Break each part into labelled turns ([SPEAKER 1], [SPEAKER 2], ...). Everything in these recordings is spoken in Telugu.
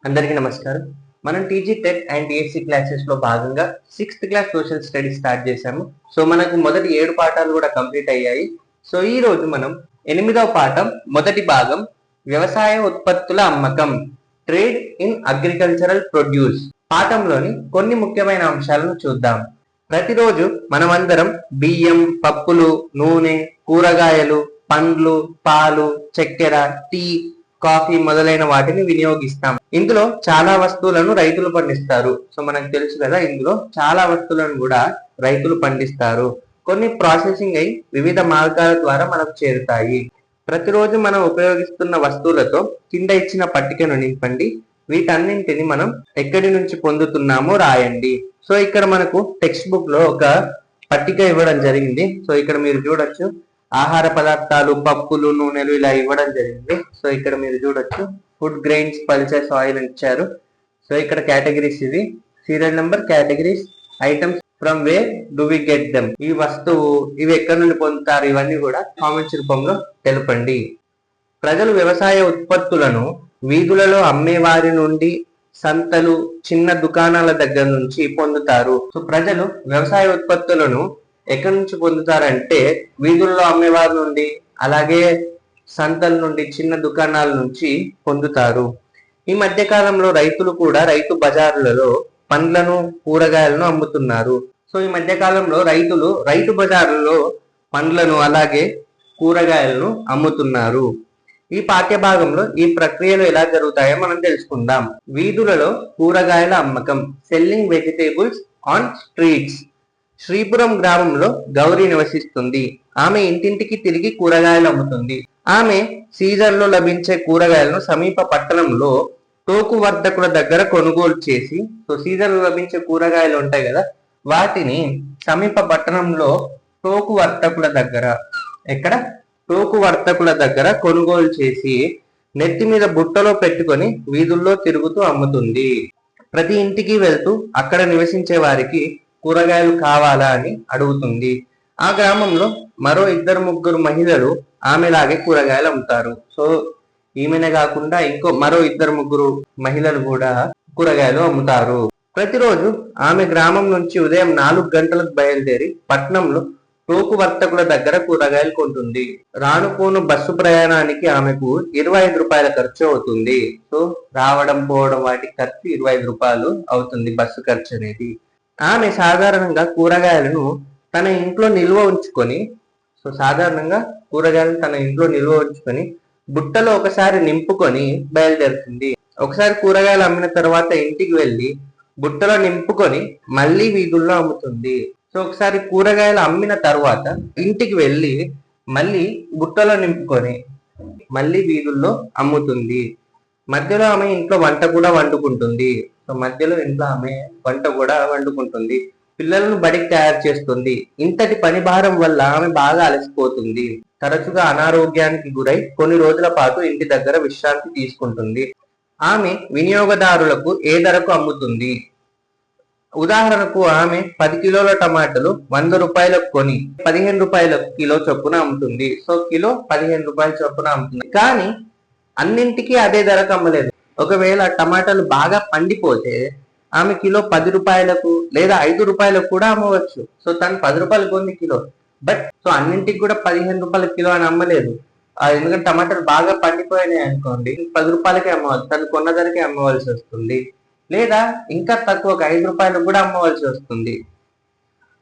[SPEAKER 1] అందరికీ నమస్కారం. మనం TG TET and TSC classes లో భాగంగా 6th class social studies start చేశాము. సో మనకు మొదటి 7 పాఠాలు కూడా కంప్లీట్ అయ్యాయి. సో ఈ రోజు మనం 8వ పాఠం మొదటి భాగం వ్యవసాయ ఉత్పత్తుల అమ్మకం, ట్రేడ్ ఇన్ అగ్రికల్చరల్ ప్రొడ్యూస్ పాఠంలోని కొన్ని ముఖ్యమైన అంశాలను చూద్దాం. ప్రతిరోజు మనమందరం బియ్యం, పప్పులు, నూనె, కూరగాయలు, పండ్లు, పాలు, చక్కెర, టీ, కాఫీ మొదలైన వాటిని వినియోగిస్తాం. ఇందులో చాలా వస్తువులను రైతులు పండిస్తారు. సో మనకు తెలుసు కదా, ఇందులో చాలా వస్తువులను కూడా రైతులు పండిస్తారు. కొన్ని ప్రాసెసింగ్ అయి వివిధ మార్గాల ద్వారా మనకు చేరుతాయి. ప్రతిరోజు మనం ఉపయోగిస్తున్న వస్తువులతో కింద ఇచ్చిన పట్టికను నింపండి. వీటన్నింటిని మనం ఎక్కడి నుంచి పొందుతున్నామో రాయండి. సో ఇక్కడ మనకు టెక్స్ట్ బుక్ లో ఒక పట్టిక ఇవ్వడం జరిగింది. సో ఇక్కడ మీరు చూడొచ్చు, ఆహార పదార్థాలు, పప్పులు, నూనెలు ఇలా ఇవ్వడం జరిగింది. సో ఇక్కడ మీరు చూడొచ్చు, ఫుడ్ గ్రెయిన్స్, పల్సెస్, ఆయిల్ ఇచ్చారు. సో ఇక్కడ కేటగిరీస్ ఇవి, serial number, categories, items, from where do we get them, ఈ వస్తువు ఇవి ఎక్కడి నుండి పొందుతారు, ఇవన్నీ కూడా కామెంట్స్ రూపంలో తెలపండి. ప్రజలు వ్యవసాయ ఉత్పత్తులను వీధులలో అమ్మే వారి నుండి, సంతలు, చిన్న దుకాణాల దగ్గర నుంచి పొందుతారు. సో ప్రజలు వ్యవసాయ ఉత్పత్తులను ఎక్కడి నుంచి పొందుతారంటే వీధుల్లో అమ్మేవారి నుండి, అలాగే సంతల నుండి, చిన్న దుకాణాల నుంచి పొందుతారు. ఈ మధ్య కాలంలో రైతులు కూడా రైతు బజారులలో పండ్లను, కూరగాయలను అమ్ముతున్నారు. సో ఈ మధ్య కాలంలో రైతులు రైతు బజారులలో పండ్లను అలాగే కూరగాయలను అమ్ముతున్నారు. ఈ పాఠ్య భాగంలో ఈ ప్రక్రియలు ఎలా జరుగుతాయో మనం తెలుసుకుందాం. వీధులలో కూరగాయల అమ్మకం, selling vegetables on streets. Sripuram గ్రామంలో గౌరీ నివసిస్తుంది. ఆమె ఇంటింటికి తిరిగి కూరగాయలు అమ్ముతుంది. ఆమె సీజన్ లో లభించే కూరగాయలను సమీప పట్టణంలో టోకు వర్తకుల దగ్గర కొనుగోలు చేసి, సో సీజన్ లో లభించే కూరగాయలు ఉంటాయి కదా, వాటిని సమీప పట్టణంలో టోకు వర్తకుల దగ్గర, ఎక్కడ టోకు వర్తకుల దగ్గర కొనుగోలు చేసి నెత్తి మీద బుట్టలో పెట్టుకొని వీధుల్లో తిరుగుతూ అమ్ముతుంది. ప్రతి ఇంటికి వెళ్తూ అక్కడ నివసించే వారికి కూరగాయలు కావాలా అని అడుగుతుంది. ఆ గ్రామంలో మరో 2-3 మహిళలు ఆమెలాగే కూరగాయలు అమ్ముతారు. సో ఈమెనే కాకుండా ఇంకో మరో 2-3 మహిళలు కూడా కూరగాయలు అమ్ముతారు. ప్రతిరోజు ఆమె గ్రామం నుంచి ఉదయం 4 గంటలకు బయలుదేరి పట్నంలో టోకు వర్తకుల దగ్గర కూరగాయలు కొంటుంది. రానుపోను బస్సు ప్రయాణానికి ఆమెకు 25 రూపాయల ఖర్చు అవుతుంది. సో రావడం పోవడం వాటి ఖర్చు 25 రూపాయలు అవుతుంది, బస్సు ఖర్చు అనేది. ఆమె సాధారణంగా కూరగాయలను తన ఇంట్లో నిల్వ ఉంచుకొని, బుట్టలో ఒకసారి నింపుకొని బయలుదేరుతుంది. ఒకసారి కూరగాయలు అమ్మిన తర్వాత ఇంటికి వెళ్ళి బుట్టలో నింపుకొని మళ్ళీ వీధుల్లో అమ్ముతుంది. సో ఒకసారి కూరగాయలు అమ్మిన తర్వాత ఇంటికి వెళ్ళి మళ్ళీ బుట్టలో నింపుకొని మళ్ళీ వీధుల్లో అమ్ముతుంది. మధ్యలో ఆమె ఇంట్లో వంట కూడా వండుకుంటుంది. సో మధ్యలో ఇంట్లో ఆమె వంట కూడా వండుకుంటుంది. పిల్లలను బడికి తయారు చేస్తుంది. ఇంతటి పని భారం వల్ల ఆమె బాగా అలసిపోతుంది. తరచుగా అనారోగ్యానికి గురై కొన్ని రోజుల పాటు ఇంటి దగ్గర విశ్రాంతి తీసుకుంటుంది. ఆమె వినియోగదారులకు ఏ ధరకు అమ్ముతుంది? ఉదాహరణకు ఆమె 10 కిలోల టమాటాలు 100 రూపాయలకు కొని 15 రూపాయల కిలో చొప్పున అమ్ముతుంది. సో కిలో 15 రూపాయల చొప్పున అమ్ముతుంది. కానీ అన్నింటికీ అదే ధరకు అమ్మలేదు. ఒకవేళ టమాటాలు బాగా పండిపోతే ఆమె కిలో 10 రూపాయలకు లేదా 5 రూపాయలకు కూడా అమ్మవచ్చు. సో తను 10 రూపాయలు కొంది కిలో, బట్ సో అన్నింటికి కూడా 15 రూపాయల కిలో అని అమ్మలేదు. ఎందుకంటే టమాటాలు బాగా పండిపోయినాయి అనుకోండి, 10 రూపాయలకే అమ్మవచ్చు, తను కొన్న ధరకే అమ్మవలసి వస్తుంది. లేదా ఇంకా తక్కువ 5 రూపాయలకు కూడా అమ్మవలసి వస్తుంది.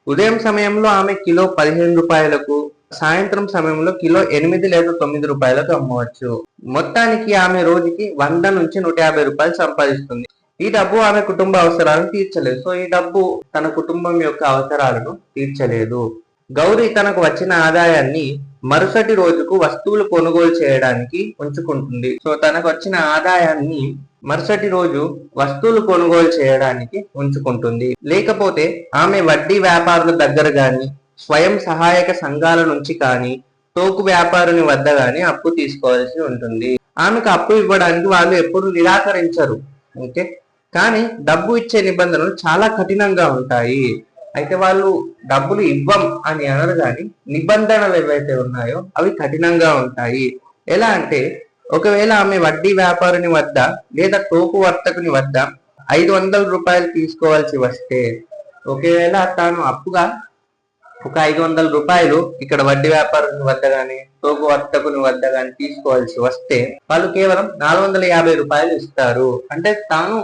[SPEAKER 1] ఉదయం సమయంలో ఆమె కిలో 15 రూపాయలకు, సాయంత్రం సమయంలో కిలో 8 లేదా 9 రూపాయలకు అమ్మవచ్చు. మొత్తానికి ఆమె రోజుకి 100 నుంచి 150 రూపాయలు సంపాదిస్తుంది. ఈ డబ్బు ఆమె కుటుంబ అవసరాలను తీర్చలేదు. సో ఈ డబ్బు తన కుటుంబం యొక్క అవసరాలను తీర్చలేదు. గౌరీ తనకు వచ్చిన ఆదాయాన్ని మరుసటి రోజుకు వస్తువులు కొనుగోలు చేయడానికి ఉంచుకుంటుంది. సో తనకు వచ్చిన ఆదాయాన్ని మరుసటి రోజు వస్తువులు కొనుగోలు చేయడానికి ఉంచుకుంటుంది. లేకపోతే ఆమె వడ్డీ వ్యాపారుల దగ్గర గాని, స్వయం సహాయక సంఘాల నుంచి కానీ, టోకు వ్యాపారుని వద్ద గాని అప్పు తీసుకోవాల్సి ఉంటుంది. ఆమెకు అప్పు ఇవ్వడానికి వాళ్ళు ఎప్పుడు నిరాకరించరు. ఓకే, కానీ డబ్బు ఇచ్చే నిబంధనలు చాలా కఠినంగా ఉంటాయి. అయితే వాళ్ళు డబ్బులు ఇవ్వం అని అనరు, కానీ నిబంధనలు ఏవైతే ఉన్నాయో అవి కఠినంగా ఉంటాయి. ఎలా అంటే ఒకవేళ ఆమె వడ్డీ వ్యాపారుని వద్ద లేదా టోకు వర్తకుని వద్ద 500 రూపాయలు తీసుకోవాల్సి వస్తే, ఒకవేళ తాను అప్పుగా ఒక 500 రూపాయలు ఇక్కడ వడ్డీ వ్యాపారుని వద్ద గాని టోకు వర్తకుని వద్ద గాని తీసుకోవాల్సి వస్తే వాళ్ళు కేవలం 450 రూపాయలు ఇస్తారు. అంటే తాను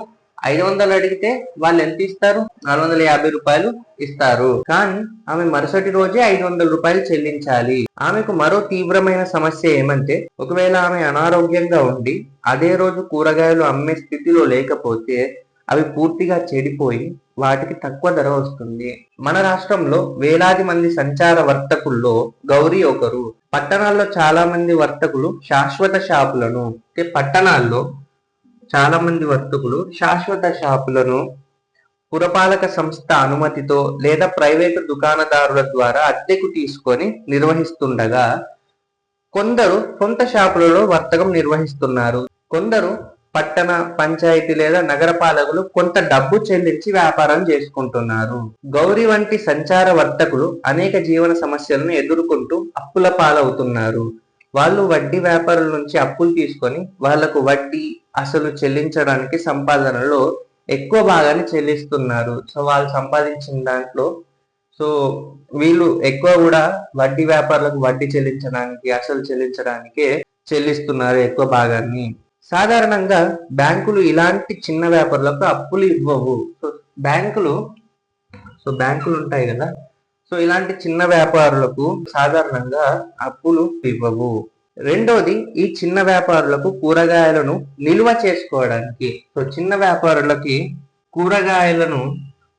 [SPEAKER 1] 500 అడిగితే వాళ్ళు ఎంత ఇస్తారు? 450 రూపాయలు ఇస్తారు. కానీ ఆమె మరుసటి రోజే 500 రూపాయలు చెల్లించాలి. ఆమెకు మరో తీవ్రమైన సమస్య ఏమంటే, ఒకవేళ ఆమె అనారోగ్యంగా ఉండి అదే రోజు కూరగాయలు అమ్మే స్థితిలో లేకపోతే అవి పూర్తిగా చెడిపోయి వాటికి తక్కువ ధర వస్తుంది. మన రాష్ట్రంలో వేలాది మంది సంచార వర్తకుల్లో గౌరీ ఒకరు. పట్టణాల్లో చాలా మంది వర్తకులు శాశ్వత షాపులను, పట్టణాల్లో చాలా మంది వర్తకులు శాశ్వత షాపులను పురపాలక సంస్థ అనుమతితో లేదా ప్రైవేటు దుకాణదారుల ద్వారా అద్దెకు తీసుకొని నిర్వహిస్తుండగా, కొందరు సొంత షాపులలో వర్తకం నిర్వహిస్తున్నారు. కొందరు పట్టణ పంచాయతీ లేదా నగర పాలకులు కొంత డబ్బు చెల్లించి వ్యాపారం చేసుకుంటున్నారు. గౌరీ వంటి సంచార వర్తకులు అనేక జీవన సమస్యలను ఎదుర్కొంటూ అప్పుల పాలవుతున్నారు. వాళ్ళు వడ్డీ వ్యాపారుల నుంచి అప్పులు తీసుకొని వాళ్లకు వడ్డీ అసలు చెల్లించడానికి సంపాదనలో ఎక్కువ భాగాన్ని చెల్లిస్తున్నారు. సో వాళ్ళు సంపాదించిన దాంట్లో వీళ్ళు ఎక్కువ కూడా వడ్డీ వ్యాపారులకు వడ్డీ చెల్లించడానికి, అసలు చెల్లించడానికే చెల్లిస్తున్నారు ఎక్కువ భాగాన్ని. సాధారణంగా బ్యాంకులు ఇలాంటి చిన్న వ్యాపారులకు అప్పులు ఇవ్వవు. బ్యాంకులు ఉంటాయి కదా, ఇలాంటి చిన్న వ్యాపారులకు సాధారణంగా అప్పులు ఇవ్వవు. రెండోది, ఈ చిన్న వ్యాపారులకు కూరగాయలను నిల్వ చేసుకోవడానికి, చిన్న వ్యాపారులకి కూరగాయలను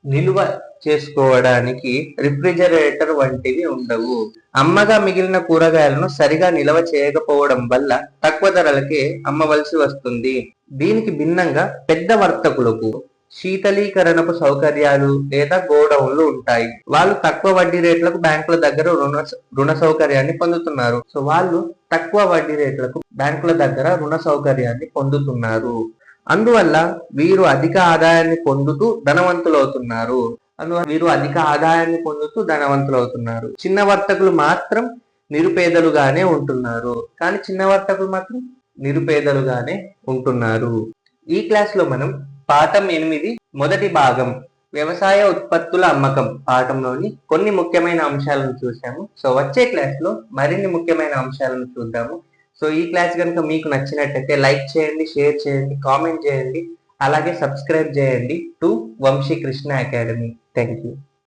[SPEAKER 1] నిల్వ చేసుకోవడానికి రిఫ్రిజిరేటర్ వంటివి ఉండవు. అమ్మగా మిగిలిన కూరగాయలను సరిగా నిల్వ చేయకపోవడం వల్ల తక్కువ ధరలకే అమ్మవలసి వస్తుంది. దీనికి భిన్నంగా పెద్ద వర్తకులకు శీతలీకరణపు సౌకర్యాలు లేదా గోడౌన్లు ఉంటాయి. వాళ్ళు తక్కువ వడ్డీ రేట్లకు బ్యాంకుల దగ్గర రుణ సౌకర్యాన్ని పొందుతున్నారు. వాళ్ళు తక్కువ వడ్డీ రేట్లకు బ్యాంకుల దగ్గర రుణ సౌకర్యాన్ని పొందుతున్నారు. అందువల్ల వీరు అధిక ఆదాయాన్ని పొందుతూ ధనవంతులవుతున్నారు. చిన్న వర్తకులు మాత్రం నిరుపేదలుగానే ఉంటున్నారు. ఈ క్లాస్ లో మనం పాఠం 8 మొదటి భాగం వ్యవసాయ ఉత్పత్తుల అమ్మకం పాఠంలోని కొన్ని ముఖ్యమైన అంశాలను చూసాము. వచ్చే క్లాస్ లో మరిన్ని ముఖ్యమైన అంశాలను చూద్దాము. ఈ క్లాస్ కనుక మీకు నచ్చినట్టయితే లైక్ చేయండి, షేర్ చేయండి, కామెంట్ చేయండి, అలాగే సబ్స్క్రైబ్ చేయండి to Vamshi Krishna Academy. Thank you.